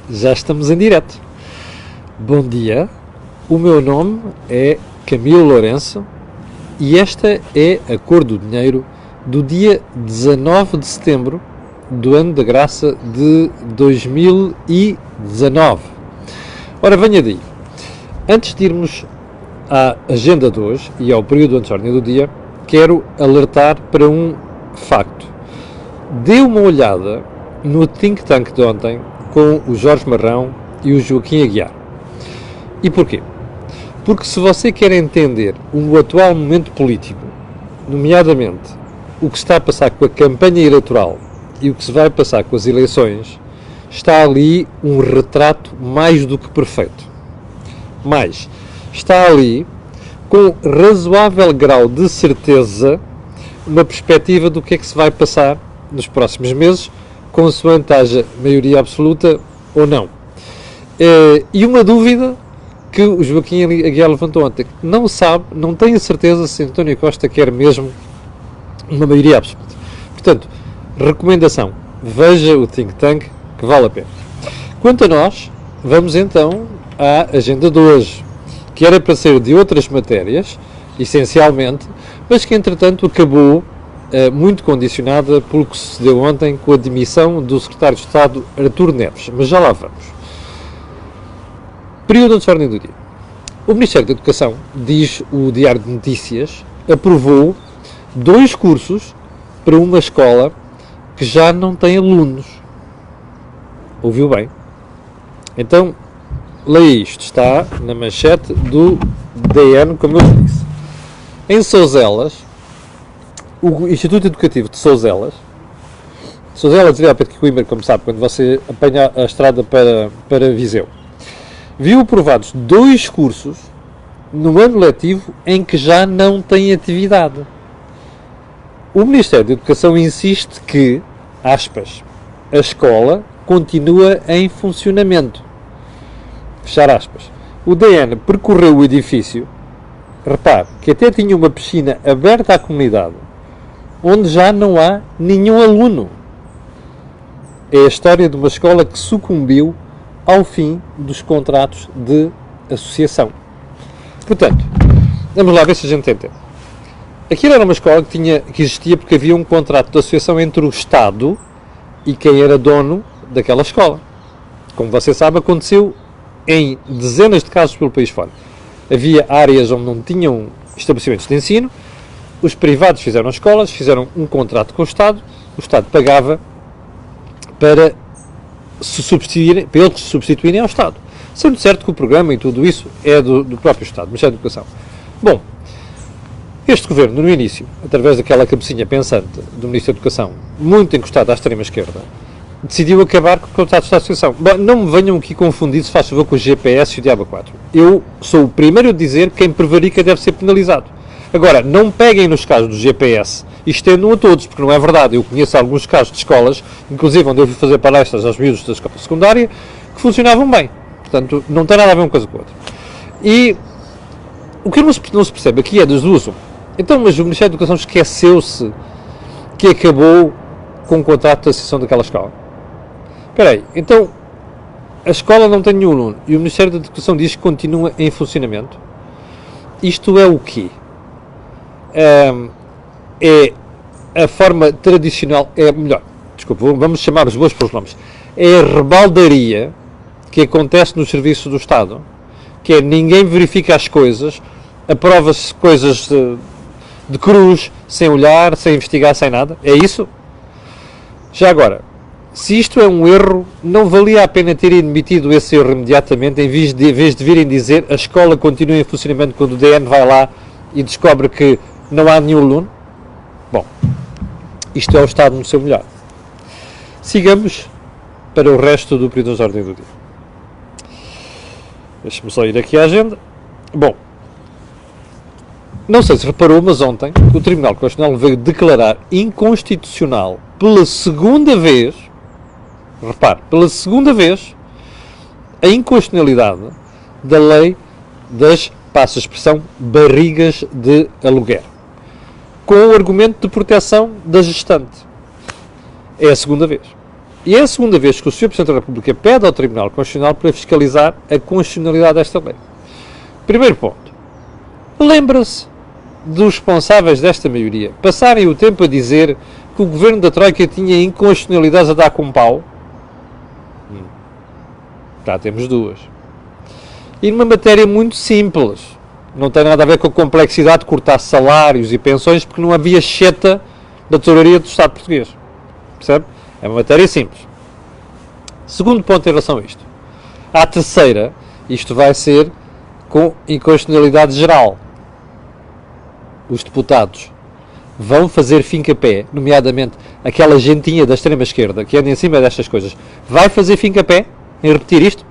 Já estamos em direto. Bom dia, o meu nome é Camilo Lourenço e esta é a Cor do Dinheiro do dia 19 de setembro do ano da graça de 2019. Ora, venha daí. Antes de irmos à agenda de hoje e ao período antes da ordem do dia, quero alertar para um facto. Dê uma olhada no think tank de ontem com o Jorge Marrão e o Joaquim Aguiar. E porquê? Porque se você quer entender o atual momento político, nomeadamente o que se está a passar com a campanha eleitoral e o que se vai passar com as eleições, está ali um retrato mais do que perfeito. Mas está ali, com razoável grau de certeza, uma perspectiva do que é que se vai passar nos próximos meses, consoante haja maioria absoluta ou não. E uma dúvida que o Joaquim Aguiar levantou ontem. Não sabe, não tem a certeza se António Costa quer mesmo uma maioria absoluta. Portanto, recomendação, veja o think tank, que vale a pena. Quanto a nós, vamos então à agenda de hoje, que era para ser de outras matérias, essencialmente, mas que entretanto acabou muito condicionada pelo que sucedeu ontem com a demissão do secretário de Estado Artur Neves. Mas já lá vamos. Período antes da ordem do dia. O Ministério da Educação, diz o Diário de Notícias, aprovou 2 cursos para uma escola que já não tem alunos. Ouviu bem? Então, leia isto. Está na manchete do DN, como eu disse. Em Souzelas, o Instituto Educativo de Souzelas ali ao pé de Coimbra, como sabe, quando você apanha a estrada para Viseu, viu aprovados 2 cursos no ano letivo em que já não tem atividade. O Ministério da Educação insiste que, aspas, a escola continua em funcionamento. Fechar aspas. O DN percorreu o edifício, repare, que até tinha uma piscina aberta à comunidade, onde já não há nenhum aluno. É a história de uma escola que sucumbiu ao fim dos contratos de associação. Portanto, vamos lá ver se a gente entende. Aquilo era uma escola que existia porque havia um contrato de associação entre o Estado e quem era dono daquela escola. Como você sabe, aconteceu em dezenas de casos pelo país fora. Havia áreas onde não tinham estabelecimentos de ensino, os privados fizeram escolas, fizeram um contrato com o Estado pagava para eles se substituírem ao Estado. Sendo certo que o programa e tudo isso é do próprio Estado, do Ministério da Educação. Bom, este governo, no início, através daquela cabecinha pensante do Ministro da Educação, muito encostado à extrema-esquerda, decidiu acabar com o contrato de associação. Bom, não me venham aqui confundir, se faz favor, com o GPS e o Diabo 4. Eu sou o primeiro a dizer que quem prevarica deve ser penalizado. Agora, não peguem nos casos do GPS e estendam a todos, porque não é verdade. Eu conheço alguns casos de escolas, inclusive onde eu fui fazer palestras aos miúdos da escola secundária, que funcionavam bem. Portanto, não tem nada a ver uma coisa com a outra. E o que não se percebe aqui é das duas. Então, mas o Ministério da Educação esqueceu-se que acabou com o contrato de associação daquela escola. Espera aí, então a escola não tem nenhum aluno e o Ministério da Educação diz que continua em funcionamento. Isto é o quê? É a forma tradicional, vamos chamar os bois pelos nomes, é a rebaldaria que acontece nos serviços do Estado, que é ninguém verifica as coisas, aprova-se coisas de cruz, sem olhar, sem investigar, sem nada, é isso? Já agora, se isto é um erro, não valia a pena terem admitido esse erro imediatamente, em vez de virem dizer a escola continua em funcionamento quando o DN vai lá e descobre que não há nenhum aluno? Bom, isto é o Estado no seu melhor. Sigamos para o resto do período de ordem do dia. Deixa-me só ir aqui à agenda. Bom, não sei se reparou, mas ontem o Tribunal Constitucional veio declarar inconstitucional pela segunda vez, repare, pela segunda vez, a inconstitucionalidade da lei das, passa a expressão, barrigas de aluguer, com o argumento de proteção da gestante. É a segunda vez. E é a segunda vez que o Sr. Presidente da República pede ao Tribunal Constitucional para fiscalizar a constitucionalidade desta lei. Primeiro ponto. Lembra-se dos responsáveis desta maioria passarem o tempo a dizer que o governo da Troika tinha inconstitucionalidades a dar com pau? Já temos duas. E numa matéria muito simples. Não tem nada a ver com a complexidade de cortar salários e pensões, porque não havia cheta da tesouraria do Estado português. Percebe? É uma matéria simples. Segundo ponto em relação a isto. À terceira, isto vai ser com inconstitucionalidade geral. Os deputados vão fazer fim-capé, nomeadamente aquela gentinha da extrema-esquerda que anda em cima destas coisas, vai fazer fim-capé em repetir isto?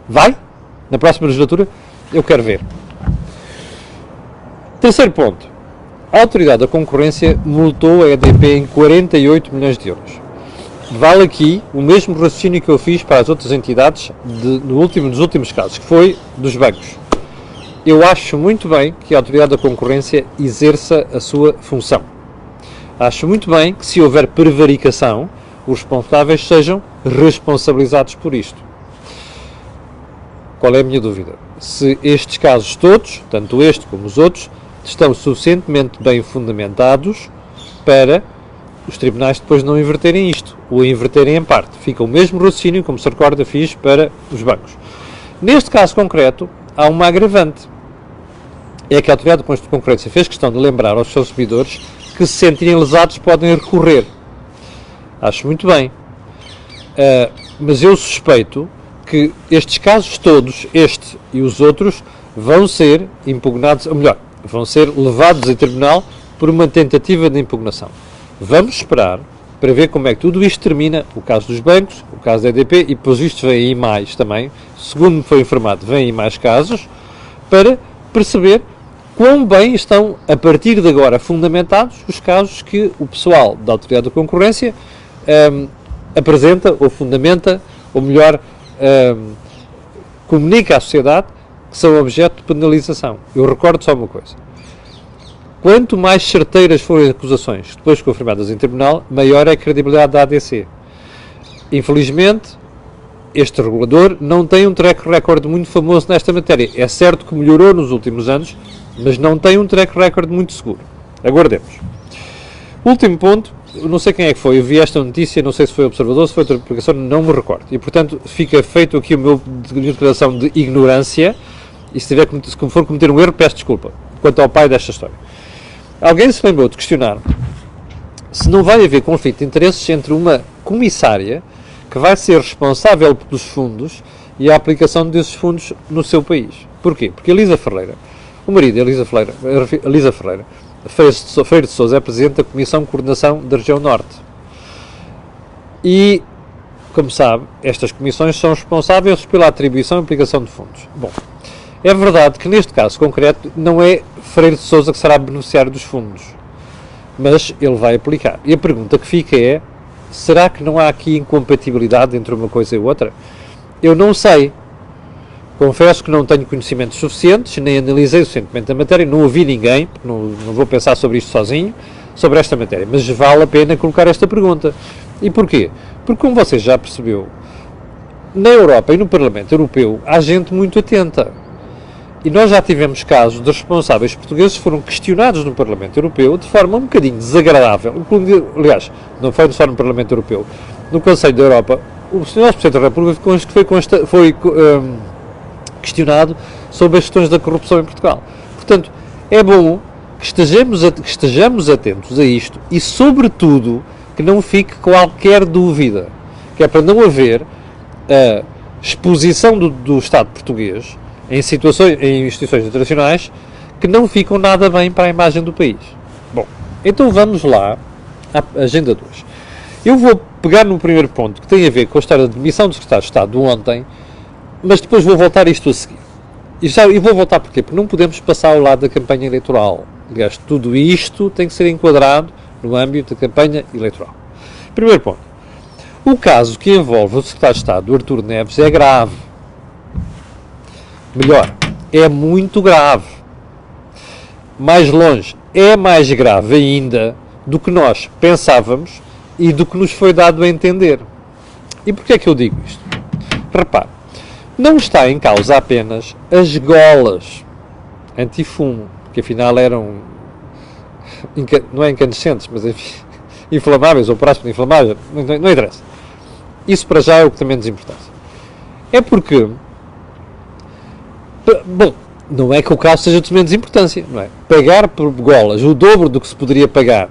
Vai? Na próxima legislatura? Eu quero ver. Terceiro ponto. A Autoridade da Concorrência multou a EDP em 48 milhões de euros. Vale aqui o mesmo raciocínio que eu fiz para as outras entidades nos últimos casos, que foi dos bancos. Eu acho muito bem que a Autoridade da Concorrência exerça a sua função. Acho muito bem que, se houver prevaricação, os responsáveis sejam responsabilizados por isto. Qual é a minha dúvida? Se estes casos todos, tanto este como os outros, estão suficientemente bem fundamentados para os tribunais depois não inverterem isto, ou inverterem em parte. Fica o mesmo raciocínio, como se recorda, fiz para os bancos. Neste caso concreto, há uma agravante. É que a Autoridade de Concorrência fez questão de lembrar aos seus servidores que, se sentirem lesados, podem recorrer. Acho muito bem. Mas eu suspeito que estes casos todos, este e os outros, vão ser impugnados, ou melhor, vão ser levados em tribunal por uma tentativa de impugnação. Vamos esperar para ver como é que tudo isto termina, o caso dos bancos, o caso da EDP, e depois isto vem aí mais também, segundo me foi informado, vem aí mais casos, para perceber quão bem estão, a partir de agora, fundamentados os casos que o pessoal da Autoridade da Concorrência apresenta, ou fundamenta, ou melhor, comunica à sociedade que são objeto de penalização. Eu recordo só uma coisa. Quanto mais certeiras forem as acusações depois confirmadas em tribunal, maior é a credibilidade da ADC. Infelizmente, este regulador não tem um track record muito famoso nesta matéria. É certo que melhorou nos últimos anos, mas não tem um track record muito seguro. Aguardemos. Último ponto, não sei quem é que foi, eu vi esta notícia, não sei se foi o Observador, se foi outra publicação, não me recordo. E, portanto, fica feito aqui o meu declaração de ignorância, e se for cometer um erro, peço desculpa, quanto ao pai desta história. Alguém se lembrou de questionar se não vai haver conflito de interesses entre uma comissária que vai ser responsável pelos fundos e a aplicação desses fundos no seu país. Porquê? Porque Elisa Ferreira, o marido de Elisa Ferreira, Freire de Sousa, é presidente da Comissão de Coordenação da Região Norte. E, como sabe, estas comissões são responsáveis pela atribuição e aplicação de fundos. Bom, é verdade que neste caso concreto não é Freire de Sousa que será beneficiário dos fundos, mas ele vai aplicar. E a pergunta que fica é, será que não há aqui incompatibilidade entre uma coisa e outra? Eu não sei. Confesso que não tenho conhecimentos suficientes, nem analisei suficientemente a matéria, não ouvi ninguém, não vou pensar sobre isto sozinho, sobre esta matéria, mas vale a pena colocar esta pergunta. E porquê? Porque, como você já percebeu, na Europa e no Parlamento Europeu há gente muito atenta. E nós já tivemos casos de responsáveis portugueses que foram questionados no Parlamento Europeu de forma um bocadinho desagradável. Aliás, não foi só no Parlamento Europeu, no Conselho da Europa, o Sr. Presidente da República foi questionado sobre as questões da corrupção em Portugal. Portanto, é bom que estejamos atentos a isto e, sobretudo, que não fique qualquer dúvida, que é para não haver a exposição do Estado português em instituições internacionais que não ficam nada bem para a imagem do país. Bom, então vamos lá à agenda 2. Eu vou pegar no primeiro ponto, que tem a ver com a história da demissão do Secretário de Estado de ontem, mas depois vou voltar a isto a seguir. E vou voltar porquê? Porque não podemos passar ao lado da campanha eleitoral. Aliás, tudo isto tem que ser enquadrado no âmbito da campanha eleitoral. Primeiro ponto. O caso que envolve o Secretário de Estado, Artur Neves, é grave. Melhor, é muito grave. Mais longe, é mais grave ainda do que nós pensávamos e do que nos foi dado a entender. E porquê é que eu digo isto? Repare, não está em causa apenas as golas antifumo, que afinal eram, não é incandescentes, mas enfim, inflamáveis ou próximo de inflamáveis, não interessa. Isso para já é o que tem menos importância. É porque, bom, não é que o caso seja de menos importância, não é? Pagar por golas o dobro do que se poderia pagar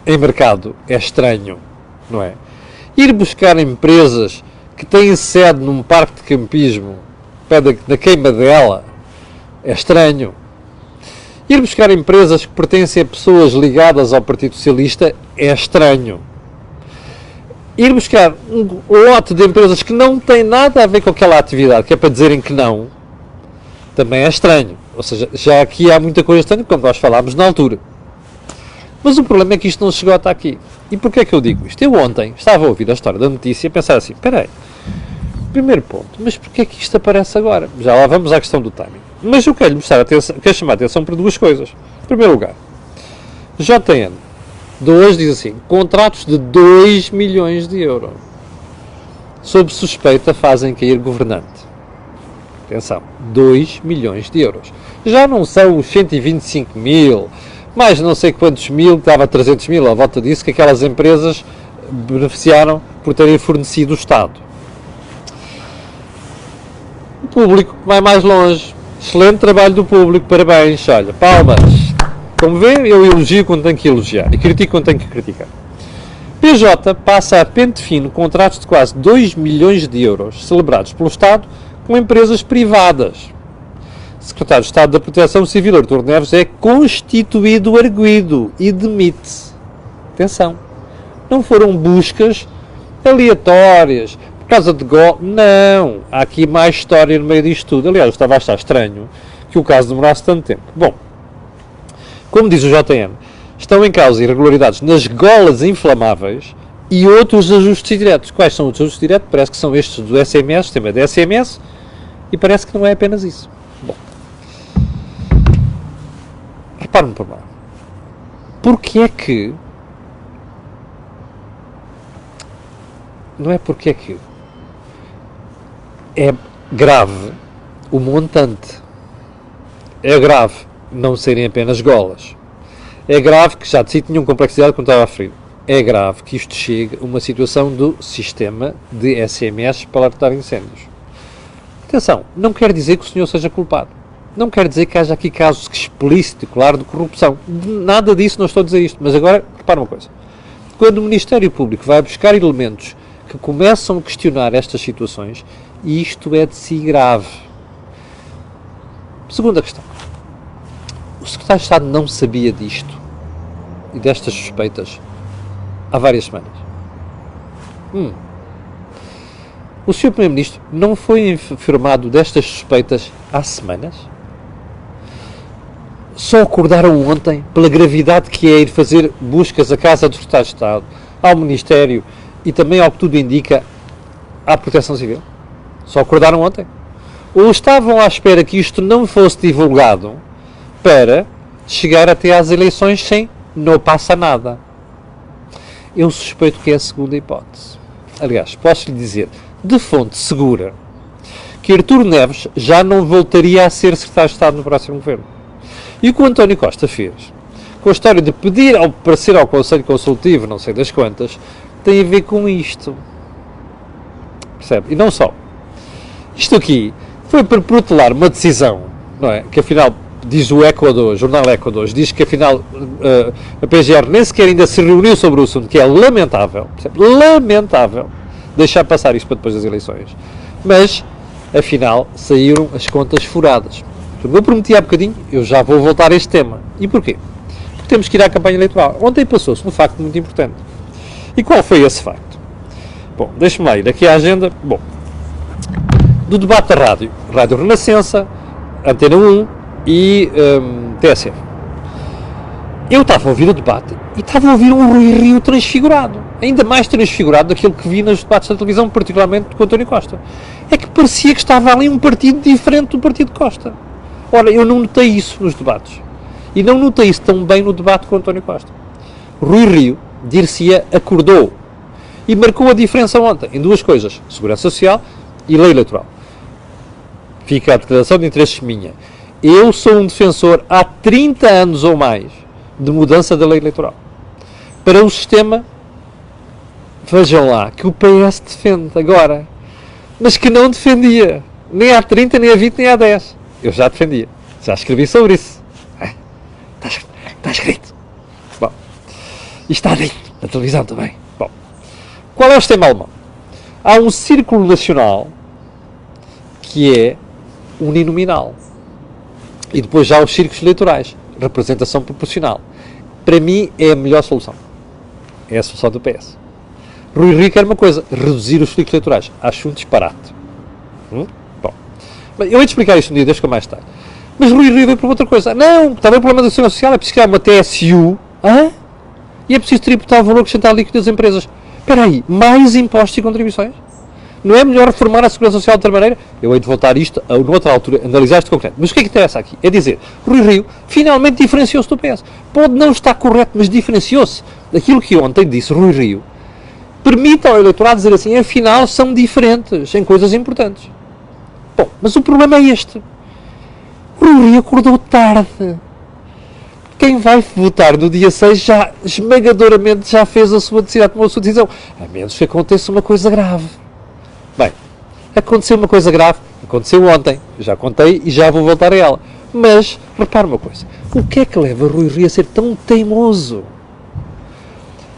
em mercado é estranho, não é? Ir buscar empresas que têm sede num parque de campismo, pé da queima dela, é estranho. Ir buscar empresas que pertencem a pessoas ligadas ao Partido Socialista é estranho. Ir buscar um lote de empresas que não têm nada a ver com aquela atividade, que é para dizerem que não, também é estranho. Ou seja, já aqui há muita coisa estranha, como nós falámos na altura. Mas o problema é que isto não chegou até aqui. E porquê é que eu digo isto? Eu ontem estava a ouvir a história da notícia e a pensar assim, espera aí, primeiro ponto, mas porquê é que isto aparece agora? Já lá vamos à questão do timing. Mas eu quero chamar a atenção para duas coisas. Em primeiro lugar, JN, de hoje diz assim, contratos de 2 milhões de euros. Sob suspeita fazem cair governante. Atenção, 2 milhões de euros. Já não são os 125 mil, mais não sei quantos mil, estava 300 mil à volta disso, que aquelas empresas beneficiaram por terem fornecido o Estado. O público vai mais longe. Excelente trabalho do público, parabéns, olha, palmas. Como vê, eu elogio quando tenho que elogiar e critico quando tenho que criticar. PJ passa a pente fino contratos de quase 2 milhões de euros celebrados pelo Estado com empresas privadas. O Secretário de Estado da Proteção Civil, Artur Neves, é constituído arguido e demite-se. Atenção, não foram buscas aleatórias, por causa de não, há aqui mais história no meio disto tudo. Aliás, eu estava a achar estranho que o caso demorasse tanto tempo. Bom, como diz o JN, estão em causa irregularidades nas golas inflamáveis e outros ajustes diretos. Quais são os ajustes diretos? Parece que são estes do SMS, sistema de SMS, e parece que não é apenas isso. Bom, repare-me por lá. Porque é que... Não é porque é que... É grave o montante. É grave não serem apenas golas. É grave que já de si tinham complexidade como estava a referir. É grave que isto chegue a uma situação do sistema de SMS para alertar incêndios. Atenção, não quer dizer que o senhor seja culpado. Não quer dizer que haja aqui casos explícitos, claro, de corrupção. Nada disso, não estou a dizer isto. Mas agora, repara uma coisa. Quando o Ministério Público vai buscar elementos que começam a questionar estas situações, isto é de si grave. Segunda questão. O Secretário de Estado não sabia disto e destas suspeitas há várias semanas. O Sr. Primeiro-Ministro não foi informado destas suspeitas há semanas? Só acordaram ontem, pela gravidade que é ir fazer buscas à Casa do Secretário de Estado, ao Ministério e também, ao que tudo indica, à Proteção Civil? Só acordaram ontem? Ou estavam à espera que isto não fosse divulgado para chegar até às eleições sem não passa nada? Eu suspeito que é a segunda hipótese. Aliás, posso lhe dizer, de fonte segura, que Artur Neves já não voltaria a ser Secretário de Estado no próximo governo. E o que o António Costa fez, com a história de pedir ao parecer ao Conselho Consultivo, não sei das quantas, tem a ver com isto. Percebe? E não só. Isto aqui foi para protelar uma decisão, não é? Que afinal, diz o Equador, o jornal Equador, diz que afinal a PGR nem sequer ainda se reuniu sobre o assunto, que é lamentável, percebe? Lamentável deixar passar isto para depois das eleições. Mas, afinal, saíram as contas furadas. Como eu prometi há bocadinho, eu já vou voltar a este tema. E porquê? Porque temos que ir à campanha eleitoral. Ontem passou-se um facto muito importante. E qual foi esse facto? Bom, deixe-me lá ir aqui à agenda. Bom, do debate da Rádio Renascença, Antena 1 e TSF. Eu estava a ouvir o debate e estava a ouvir um Rui Rio transfigurado. Ainda mais transfigurado daquilo que vi nos debates da televisão, particularmente com António Costa. É que parecia que estava ali um partido diferente do partido de Costa. Ora, eu não notei isso nos debates. E não notei isso tão bem no debate com António Costa. Rui Rio, dir-se-ia, acordou. e marcou a diferença ontem em duas coisas, segurança social e lei eleitoral. Fica a declaração de interesses minha. Eu sou um defensor há 30 anos ou mais de mudança da lei eleitoral. Para o sistema, vejam lá, que o PS defende agora, mas que não defendia, nem há 30, nem há 20, nem há 10. Eu já defendia, já escrevi sobre isso. Está escrito. Bom, e está dito na televisão também. Bom, qual é o sistema alemão? Há um círculo nacional que é uninominal. E depois já há os círculos eleitorais, representação proporcional. Para mim é a melhor solução. É a solução do PS. Rui Rio quer uma coisa, reduzir os círculos eleitorais. Acho um disparate. Bom, eu hei de explicar isto um dia, deixa eu mais tarde. Mas Rui Rio veio por outra coisa. Não, está bem o problema da segurança social, é preciso criar uma TSU. E é preciso tributar o valor acrescentado líquido das empresas. Espera aí, mais impostos e contribuições? Não é melhor reformar a segurança social de outra maneira? Eu hei de voltar isto a noutra altura, analisar isto concreto. Mas o que é que interessa aqui? É dizer, Rui Rio finalmente diferenciou-se do PS. Pode não estar correto, mas diferenciou-se. Daquilo que ontem disse Rui Rio, permite ao eleitorado dizer assim, afinal são diferentes em coisas importantes. Bom, mas o problema é este. Rui Rio acordou tarde. Quem vai votar no dia 6 já, esmagadoramente, já fez a sua decisão, tomou a sua decisão. A menos que aconteça uma coisa grave. Bem, aconteceu uma coisa grave, aconteceu ontem, já contei e já vou voltar a ela. Mas, repara uma coisa, o que é que leva Rui Rio a ser tão teimoso?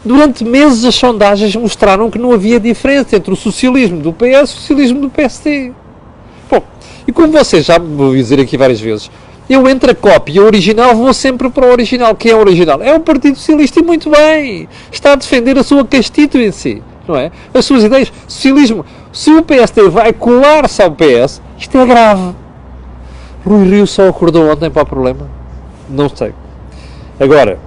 Durante meses as sondagens mostraram que não havia diferença entre o socialismo do PS e o socialismo do PSD. Bom, e como vocês já me vou dizer aqui várias vezes, eu entre a cópia e o original vou sempre para o original. Quem é o original? É o Partido Socialista e muito bem. Está a defender a sua constituency, não é? As suas ideias. Socialismo. Se o PSD vai colar-se ao PS, isto é grave. Rui Rio só acordou ontem para o problema? Não sei. Agora,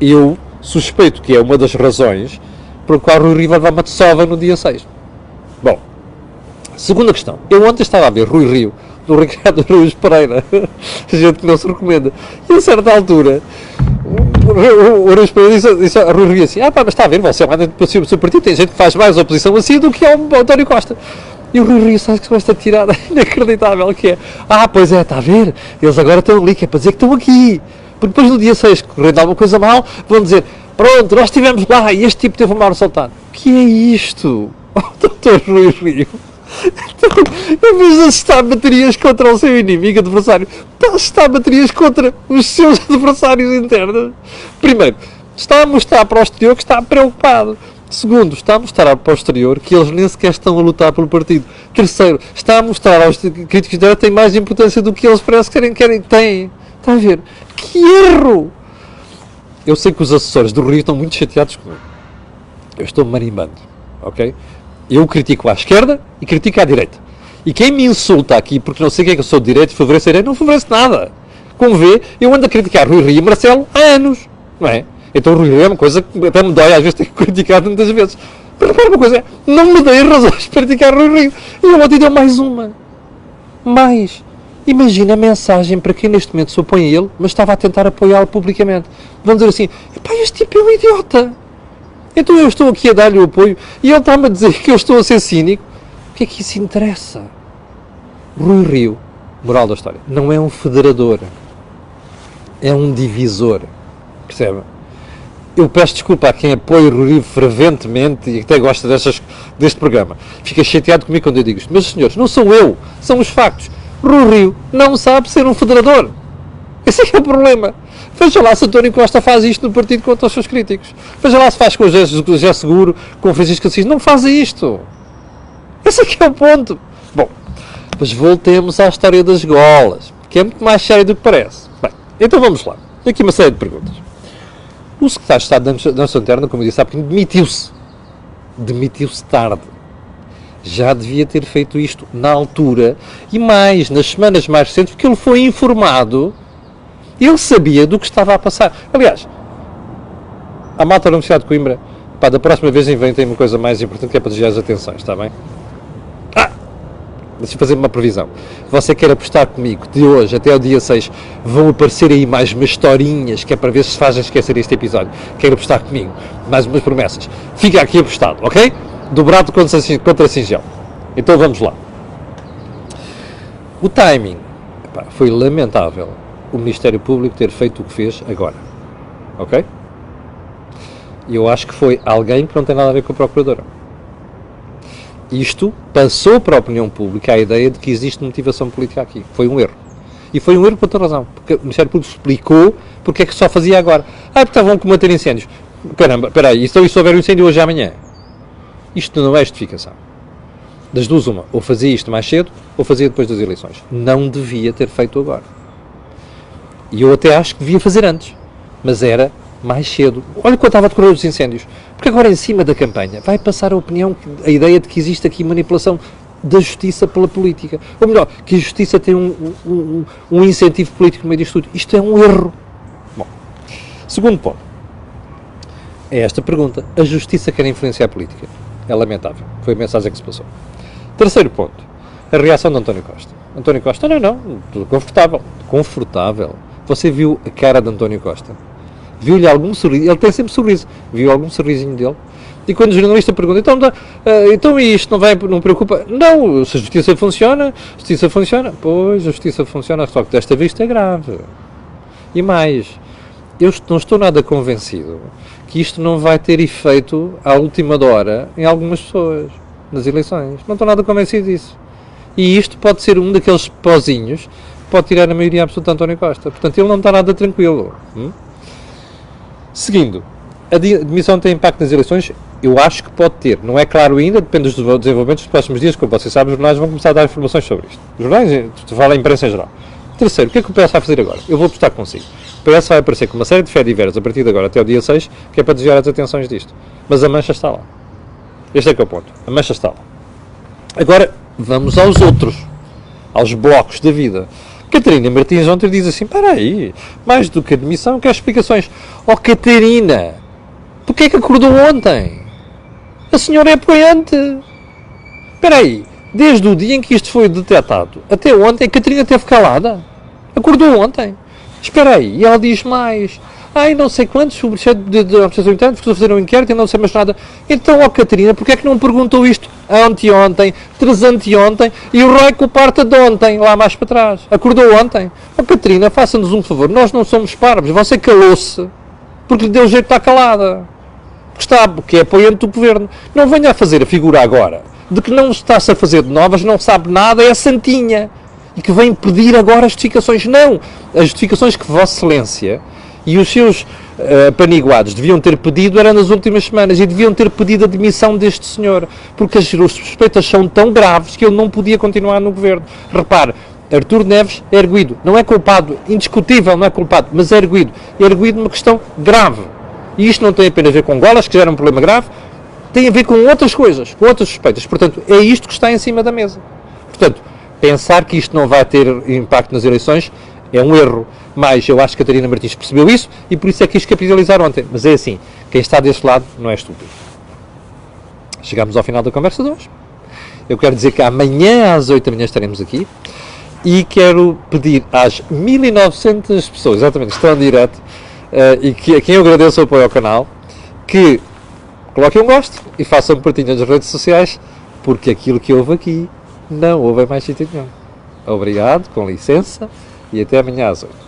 eu suspeito que é uma das razões por qual Rui Rio vai levar uma tesova no dia 6. Bom, segunda questão. Eu ontem estava a ver Rui Rio do Ricardo Araújo Pereira, gente que não se recomenda. E a certa altura, o Araújo Pereira disse a Rui Rio assim, mas está a ver, você manda para o seu partido, tem gente que faz mais oposição assim do que é o António Costa. E o Rui Rio sabe que com esta tirada inacreditável que é. Pois é, está a ver, eles agora estão ali, que é para dizer que estão aqui. Porque depois no dia 6, correndo alguma coisa mal, vão dizer, pronto, nós estivemos lá e este tipo teve um mau resultado. O que é isto? Doutor Rui Rio. Em vez de assustar baterias contra o seu inimigo adversário, está a assustar baterias contra os seus adversários internos. Primeiro, está a mostrar para o exterior que está preocupado. Segundo, está a mostrar para o exterior que eles nem sequer estão a lutar pelo partido. Terceiro, está a mostrar aos críticos dela que tem mais importância do que eles parece que querem. Tem. Está a ver? Que erro! Eu sei que os assessores do Rio estão muito chateados comigo. Eu estou marimbando, ok? Eu critico à esquerda e critico à direita. E quem me insulta aqui, porque não sei o que é que eu sou de direita, favorece a direita, não favorece nada. Como vê, eu ando a criticar Rui Rio e Marcelo há anos, não é? Então o Rui Rio é uma coisa que até me dói, às vezes tenho que criticar muitas vezes. Mas repara uma coisa, não me dei razões para criticar Rui Rio. E eu ontem deu mais uma. Mais. Imagina a mensagem para quem neste momento se opõe a ele, mas estava a tentar apoiá-lo publicamente. Vão dizer assim, este tipo é um idiota. Então eu estou aqui a dar-lhe o apoio e ele está-me a dizer que eu estou a ser cínico. O que é que isso interessa? Rui Rio, moral da história, não é um federador. É um divisor. Percebe? Eu peço desculpa a quem apoia o Rui Rio ferventemente e até gosta deste programa. Fica chateado comigo quando eu digo isto. Mas, senhores, não sou eu. São os factos. Rui Rio não sabe ser um federador. Esse é que é o problema. Veja lá se António Costa faz isto no partido contra os seus críticos. Veja lá se faz com o José Seguro, com o Francisco Assis. Não faz isto. Esse é que é o ponto. Bom, mas voltemos à história das golas, que é muito mais séria do que parece. Bem, então vamos lá. Aqui uma série de perguntas. O secretário de Estado da Administração Interna, como eu disse há pouquinho, demitiu-se. Demitiu-se tarde. Já devia ter feito isto na altura e mais, nas semanas mais recentes, porque ele foi informado. Ele sabia do que estava a passar. Aliás, a malta da Universidade de Coimbra, da próxima vez inventem uma coisa mais importante que é para desviar as atenções, está bem? Deixa-me fazer uma previsão. Você quer apostar comigo de hoje até ao dia 6 vão aparecer aí mais umas historinhas que é para ver se fazem esquecer este episódio. Quer apostar comigo? Mais umas promessas. Fica aqui apostado, ok? Dobrado contra Singel. Então vamos lá. O timing. Foi lamentável o Ministério Público ter feito o que fez agora. Ok? E eu acho que foi alguém que não tem nada a ver com a Procuradora. Isto passou para a opinião pública a ideia de que existe motivação política aqui. Foi um erro. E foi um erro por outra razão. Porque o Ministério Público explicou porque é que só fazia agora. Porque estavam a combater incêndios. Caramba, espera aí, e se houver um incêndio hoje e amanhã? Isto não é justificação. Das duas uma. Ou fazia isto mais cedo, ou fazia depois das eleições. Não devia ter feito agora. E eu até acho que devia fazer antes. Mas era mais cedo. Olha quando estava a decorrer os incêndios. Porque agora em cima da campanha vai passar a opinião, a ideia de que existe aqui manipulação da justiça pela política. Ou melhor, que a justiça tem um incentivo político no meio disto tudo. Isto é um erro. Bom, segundo ponto. É esta pergunta. A justiça quer influenciar a política? É lamentável. Foi a mensagem que se passou. Terceiro ponto. A reação de António Costa. António Costa, não. Tudo confortável. Confortável. Você viu a cara de António Costa? Viu-lhe algum sorriso? Ele tem sempre sorriso. Viu algum sorrisinho dele? E quando o jornalista pergunta, então isto não preocupa? Não, se a justiça funciona, pois a justiça funciona, só que desta vez é grave. E mais, eu não estou nada convencido que isto não vai ter efeito à última hora em algumas pessoas, nas eleições. Não estou nada convencido disso. E isto pode ser um daqueles pozinhos que pode tirar a maioria absoluta de António Costa. Portanto, ele não está nada tranquilo. Seguindo, a demissão tem impacto nas eleições? Eu acho que pode ter. Não é claro ainda, depende dos desenvolvimentos dos próximos dias. Como vocês sabem, os jornais vão começar a dar informações sobre isto. Os jornais, fala a imprensa em geral. Terceiro, o que é que o PS vai fazer agora? Eu vou apostar consigo. O PS vai aparecer com uma série de fé diversas a partir de agora até o dia 6, que é para desviar as atenções disto. Mas a mancha está lá. Este é que é o ponto. A mancha está lá. Agora, vamos aos outros. Aos blocos da vida. Catarina Martins ontem diz assim, espera aí, mais do que admissão, quer explicações. Oh, Catarina, porquê é que acordou ontem? A senhora é apoiante. Espera aí, desde o dia em que isto foi detectado até ontem, a Catarina esteve calada. Acordou ontem. Espera aí, e ela diz mais. Não sei quantos, o chefe de administração interna ficou a fazer um inquérito e não sei mais nada. Então, Catarina, porquê é que não perguntou isto anteontem, anteontem e o Roy com parte de ontem, lá mais para trás? Acordou ontem? Catarina, faça-nos um favor, nós não somos parvos, você calou-se porque lhe deu jeito de estar calada. Porque é apoiante do governo. Não venha a fazer a figura agora de que não está-se a fazer de novas, não sabe nada, é santinha. E que vem pedir agora as justificações. Não! As justificações que Vossa Excelência e os seus paniguados deviam ter pedido era nas últimas semanas e deviam ter pedido a demissão deste senhor, porque as suspeitas são tão graves que ele não podia continuar no governo. Repare, Artur Neves é erguido, não é culpado, indiscutível, não é culpado, mas é erguido numa questão grave. E isto não tem apenas a ver com golas, que gera um problema grave, tem a ver com outras coisas, com outras suspeitas. Portanto, é isto que está em cima da mesa. Portanto, pensar que isto não vai ter impacto nas eleições é um erro, mas eu acho que a Catarina Martins percebeu isso e por isso é que quis capitalizar ontem. Mas é assim, quem está deste lado não é estúpido. Chegamos ao final da conversa de hoje. Eu quero dizer que amanhã às 8 da manhã estaremos aqui e quero pedir às 1900 pessoas, exatamente, que estão em direto e a quem eu agradeço o apoio ao canal, que coloquem um gosto e façam partilha nas redes sociais, porque aquilo que houve aqui não houve em mais sítio nenhum. Obrigado, com licença, e até amanhã às 8.